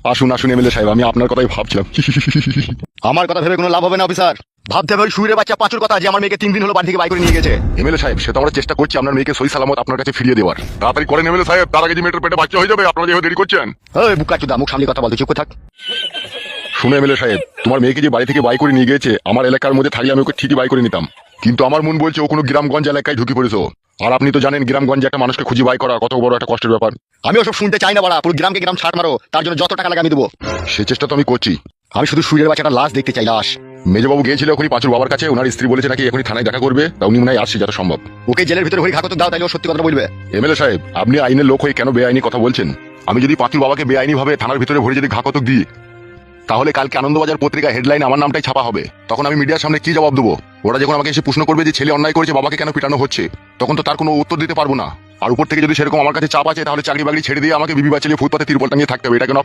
আসুন আসুন এমএলএ সাহেব, আমি আপনার কথাই ভাবছিলাম। আমার কথা ভেবে কোনো লাভ হবে না অফিসার। ভাবতে হবে ওই শুইরে বাচ্চা পাঁচুর কথা যে আমার মেয়েকে 3 দিন হলো বাড়ি থেকে বাই করে নিয়ে গেছে। এমএলএ সাহেব, সে তো আমরা চেষ্টা করছি আপনার মেয়েকে সহি সালামত আপনার কাছে ফিরিয়ে দেওয়ার। তাড়াতাড়ি করেন এমএলএ সাহেব, তার আগে যে মেয়েটার পেটে বাচ্চা হয়ে যাবে, আপনারা যেভাবে দেরি করছেন। ওই বুকা চুদা, মুখ সামনে কথা বলতে চুপ করে থাক। শুনে এমএলএ সাহেব, তোমার মেয়েকে যে বাড়ি থেকে বাই করে নিয়ে গেছে, আমার এলাকার মধ্যে থাকলে আমি ওকে ঠিকই বাই করে নিতাম, কিন্তু আমার মন বলছে ও কোনো গ্রামগঞ্জ এলাকায় ঢুকে পড়েছো। আর আপনি তো জানেন গ্রামগঞ্জে একটা মানুষকে খুঁজে বাই করা কত বড় একটা কষ্টের ব্যাপার। আমি ওসব শুনতে চাই না বাড়া, পুরো গ্রামকে গ্রাম ছাড় মারো, তার জন্য যত টাকা লাগে আমি দেবো। সে চেষ্টা তো আমি করছি। আমি শুধু শুইরের বাচ্চাটা লাশ দেখতে চাই, লাশ। মেজবাবু গিয়েছিল এখনই পাঁচুর বাবার কাছে, ওনার স্ত্রী বলেছে নাকি এখনই থানায় দেখা করবে, তা উনি মনে হয় আসছে যত সম্ভব। ওকে জেলের ভিতরে হয়ে ঘাকত দাও, তাইলে ও সত্যি কথা বলবে। এমএলএ সাহেব, আপনি আইনের লোক হয়ে কেন বেআইনি কথা বলছেন? আমি যদি পাঁচুর বাবাকে বেআইনি ভাবে থানার ভিতরে ভরে যদি ঘাকতক দিই, তাহলে কালকে আনন্দবাজার পত্রিকা হেডলাইন আমার নামটাই ছাপা হবে। তখন আমি মিডিয়ার সামনে কি জবাব দেবো? ওরা যখন আমাকে এসে প্রশ্ন করবে যে ছেলে অন্যায় করেছে, বাবাকে কেন পিটানো হচ্ছে, তখন তো তার কোনো উত্তর দিতে পারবো না। আর উপর থেকে যদি সেরকম আমার কাছে চাপ আছে, তাহলে চাকরি বাকরি ছেড়ে দিয়ে আমাকে বিবি বাচ্চা নিয়ে ফুটপাতে তিরপল টাঙিয়ে থাকতে হবে। এটা কেন আপনি